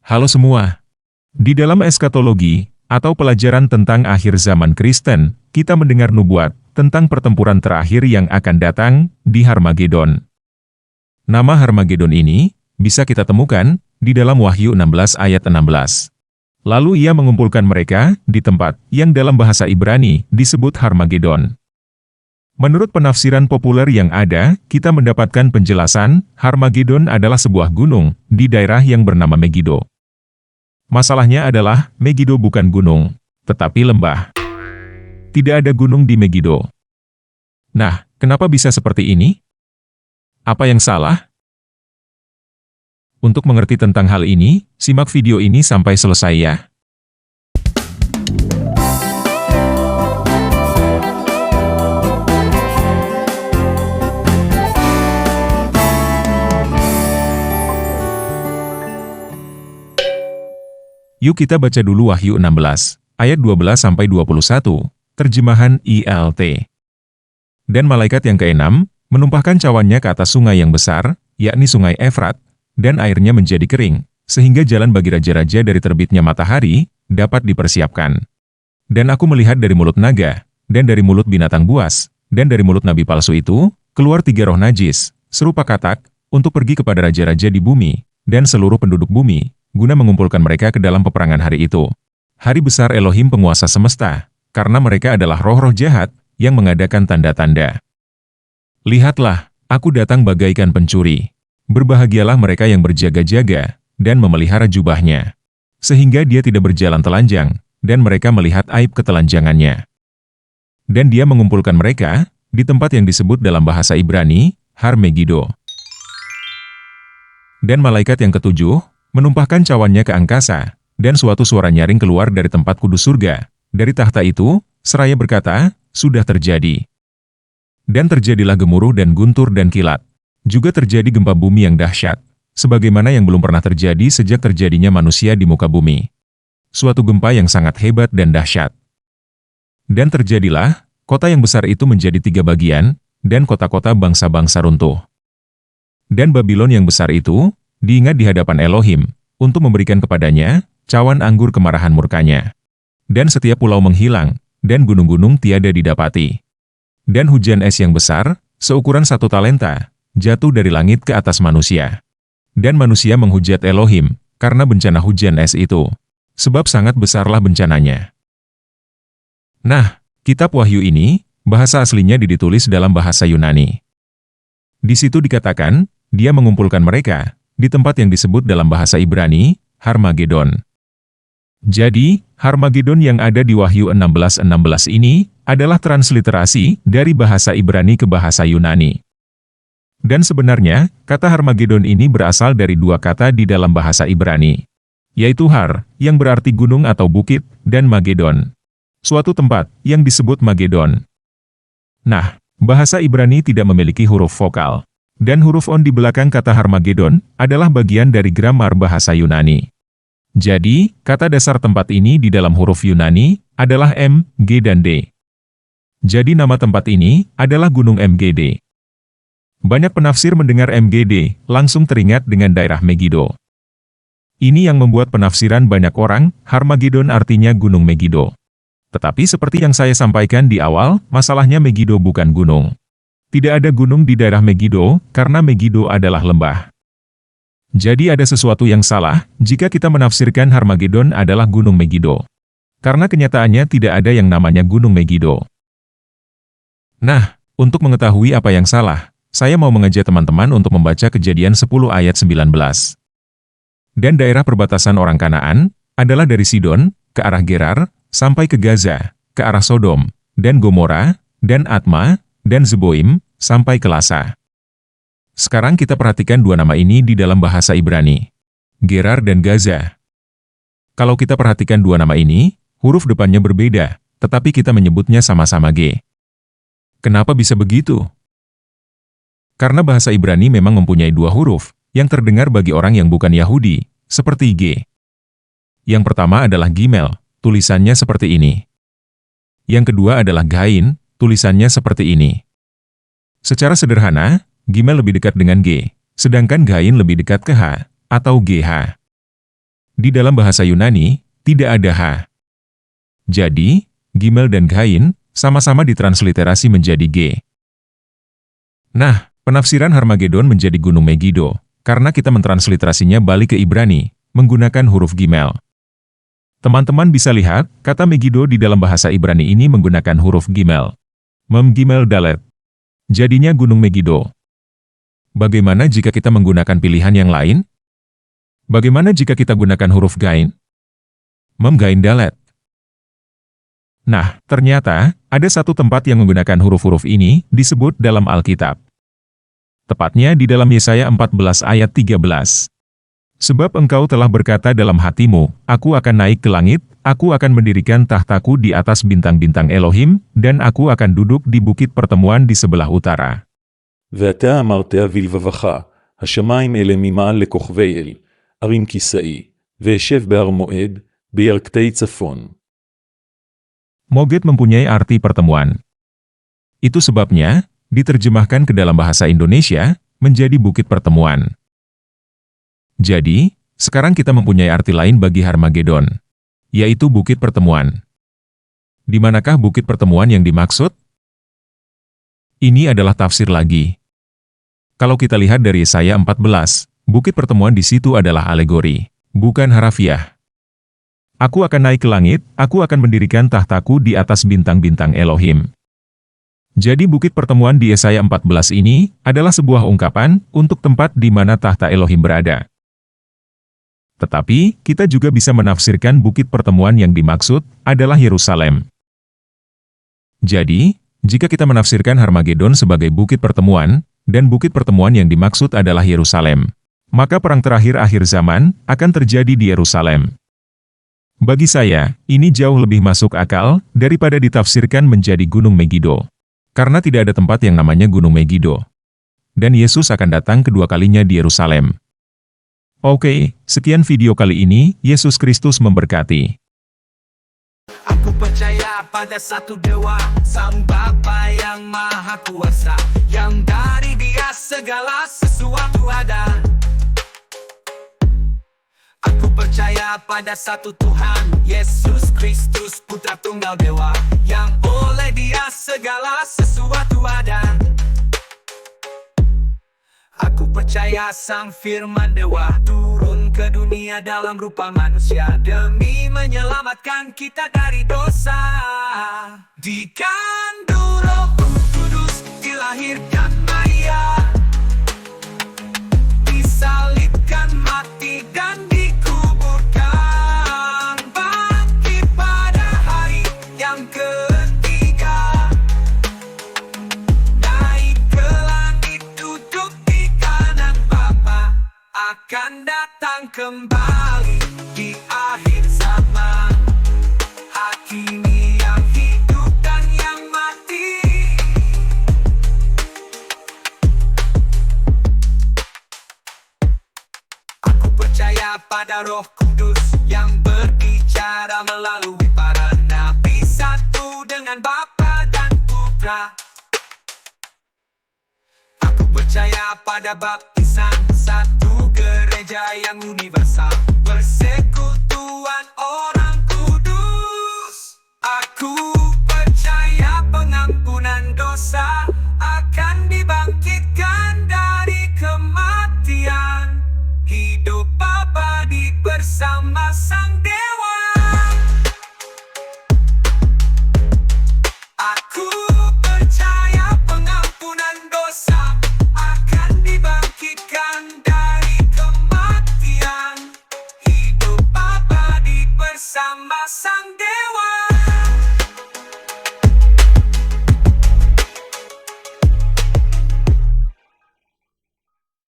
Halo semua. Di dalam eskatologi, atau pelajaran tentang akhir zaman Kristen, kita mendengar nubuat tentang pertempuran terakhir yang akan datang di Harmagedon. Nama Harmagedon ini bisa kita temukan di dalam Wahyu 16 ayat 16. Lalu ia mengumpulkan mereka di tempat yang dalam bahasa Ibrani disebut Harmagedon. Menurut penafsiran populer yang ada, kita mendapatkan penjelasan Harmagedon adalah sebuah gunung di daerah yang bernama Megiddo. Masalahnya adalah, Megiddo bukan gunung, tetapi lembah. Tidak ada gunung di Megiddo. Nah, kenapa bisa seperti ini? Apa yang salah? Untuk mengerti tentang hal ini, simak video ini sampai selesai ya. Yuk kita baca dulu Wahyu 16, ayat 12-21, terjemahan ILT. Dan malaikat yang keenam, menumpahkan cawannya ke atas sungai yang besar, yakni sungai Efrat, dan airnya menjadi kering, sehingga jalan bagi raja-raja dari terbitnya matahari, dapat dipersiapkan. Dan aku melihat dari mulut naga, dan dari mulut binatang buas, dan dari mulut nabi palsu itu, keluar 3 roh najis, serupa katak, untuk pergi kepada raja-raja di bumi, dan seluruh penduduk bumi, guna mengumpulkan mereka ke dalam peperangan hari itu. Hari besar Elohim penguasa semesta, karena mereka adalah roh-roh jahat yang mengadakan tanda-tanda. Lihatlah, aku datang bagaikan pencuri. Berbahagialah mereka yang berjaga-jaga dan memelihara jubahnya, sehingga dia tidak berjalan telanjang, dan mereka melihat aib ketelanjangannya. Dan dia mengumpulkan mereka di tempat yang disebut dalam bahasa Ibrani, Har-Megiddo. Dan malaikat yang ketujuh menumpahkan cawannya ke angkasa, dan suatu suara nyaring keluar dari tempat kudus surga. Dari tahta itu, seraya berkata, sudah terjadi. Dan terjadilah gemuruh dan guntur dan kilat. Juga terjadi gempa bumi yang dahsyat, sebagaimana yang belum pernah terjadi sejak terjadinya manusia di muka bumi. Suatu gempa yang sangat hebat dan dahsyat. Dan terjadilah, kota yang besar itu menjadi 3 bagian, dan kota-kota bangsa-bangsa runtuh. Dan Babylon yang besar itu diingat di hadapan Elohim, untuk memberikan kepadanya cawan anggur kemarahan murkanya. Dan setiap pulau menghilang, dan gunung-gunung tiada didapati. Dan hujan es yang besar, seukuran 1 talenta, jatuh dari langit ke atas manusia. Dan manusia menghujat Elohim, karena bencana hujan es itu. Sebab sangat besarlah bencananya. Nah, kitab Wahyu ini, bahasa aslinya ditulis dalam bahasa Yunani. Di situ dikatakan, dia mengumpulkan mereka di tempat yang disebut dalam bahasa Ibrani, Harmagedon. Jadi, Harmagedon yang ada di Wahyu 16:16 ini adalah transliterasi dari bahasa Ibrani ke bahasa Yunani. Dan sebenarnya, kata Harmagedon ini berasal dari 2 kata di dalam bahasa Ibrani, yaitu Har, yang berarti gunung atau bukit, dan Magedon, suatu tempat yang disebut Magedon. Nah, bahasa Ibrani tidak memiliki huruf vokal. Dan huruf on di belakang kata Harmagedon adalah bagian dari gramar bahasa Yunani. Jadi, kata dasar tempat ini di dalam huruf Yunani adalah M, G dan D. Jadi nama tempat ini adalah Gunung MGD. Banyak penafsir mendengar MGD, langsung teringat dengan daerah Megiddo. Ini yang membuat penafsiran banyak orang, Harmagedon artinya Gunung Megiddo. Tetapi seperti yang saya sampaikan di awal, masalahnya Megiddo bukan gunung. Tidak ada gunung di daerah Megiddo, karena Megiddo adalah lembah. Jadi ada sesuatu yang salah, jika kita menafsirkan Harmagedon adalah Gunung Megiddo. Karena kenyataannya tidak ada yang namanya Gunung Megiddo. Nah, untuk mengetahui apa yang salah, saya mau mengajak teman-teman untuk membaca Kejadian 10 ayat 19. Dan daerah perbatasan orang Kanaan, adalah dari Sidon, ke arah Gerar, sampai ke Gaza, ke arah Sodom, dan Gomora, dan Atma, dan Zeboim, sampai ke Lasa. Sekarang kita perhatikan 2 nama ini di dalam bahasa Ibrani, Gerar dan Gaza. Kalau kita perhatikan 2 nama ini, huruf depannya berbeda, tetapi kita menyebutnya sama-sama G. Kenapa bisa begitu? Karena bahasa Ibrani memang mempunyai 2 huruf, yang terdengar bagi orang yang bukan Yahudi, seperti G. Yang pertama adalah Gimel, tulisannya seperti ini. Yang kedua adalah Gain, tulisannya seperti ini. Secara sederhana, Gimel lebih dekat dengan G, sedangkan Gain lebih dekat ke H, atau GH. Di dalam bahasa Yunani, tidak ada H. Jadi, Gimel dan Gain sama-sama ditransliterasi menjadi G. Nah, penafsiran Harmagedon menjadi Gunung Megido, karena kita mentransliterasinya balik ke Ibrani, menggunakan huruf Gimel. Teman-teman bisa lihat, kata Megido di dalam bahasa Ibrani ini menggunakan huruf Gimel. Mem Gimel Dalet. Jadinya Gunung Megido. Bagaimana jika kita menggunakan pilihan yang lain? Bagaimana jika kita gunakan huruf Gain? Mem Gain Dalet. Nah, ternyata, ada satu tempat yang menggunakan huruf-huruf ini disebut dalam Alkitab. Tepatnya di dalam Yesaya 14 ayat 13. Sebab engkau telah berkata dalam hatimu, aku akan naik ke langit, aku akan mendirikan tahtaku di atas bintang-bintang Elohim, dan aku akan duduk di bukit pertemuan di sebelah utara. ואתה אמרת בלבבך, השמיים אלה ממעל לכוכבי אל, ערים כיסאי, ואשב בהר מועד, בירכתי צפון. Moget mempunyai arti pertemuan. Itu sebabnya, diterjemahkan ke dalam bahasa Indonesia, menjadi bukit pertemuan. Jadi, sekarang kita mempunyai arti lain bagi Harmagedon, yaitu bukit pertemuan. Di manakah bukit pertemuan yang dimaksud? Ini adalah tafsir lagi. Kalau kita lihat dari Yesaya 14, bukit pertemuan di situ adalah alegori, bukan harafiah. Aku akan naik ke langit, aku akan mendirikan tahtaku di atas bintang-bintang Elohim. Jadi bukit pertemuan di Yesaya 14 ini adalah sebuah ungkapan untuk tempat di mana tahta Elohim berada. Tetapi, kita juga bisa menafsirkan bukit pertemuan yang dimaksud adalah Yerusalem. Jadi, jika kita menafsirkan Harmagedon sebagai bukit pertemuan, dan bukit pertemuan yang dimaksud adalah Yerusalem, maka perang terakhir akhir zaman akan terjadi di Yerusalem. Bagi saya, ini jauh lebih masuk akal daripada ditafsirkan menjadi Gunung Megido. Karena tidak ada tempat yang namanya Gunung Megido. Dan Yesus akan datang kedua kalinya di Yerusalem. Oke, sekian video kali ini, Yesus Kristus memberkati. Aku percaya pada satu dewa, Sang Bapa yang Maha Kuasa, yang dari Dia segala sesuatu ada. Aku percaya pada satu Tuhan, Yesus Kristus Putra Tunggal Dewa, yang oleh Dia segala sesuatu ada. Aku percaya Sang Firman Dewa turun ke dunia dalam rupa manusia demi menyelamatkan kita dari dosa. Dikandung Roh Kudus, dilahirkan Maria, disalibkan, mati dan dikuburkan, bangkit pada hari yang ketiga, naik ke langit, duduk di kanan Bapa, akan datang kembali di akhir zaman, hakimi yang hidup dan yang mati. Aku percaya pada Roh Kudus yang berbicara melalui para nabi, satu dengan Bapa dan Putra. Aku percaya pada baptisan, satu gereja yang universal, persekutuan orang kudus. Aku percaya pengampunan dosa akan dibangkitkan dari kematian, hidup abadi bersama Sang Dewa. Aku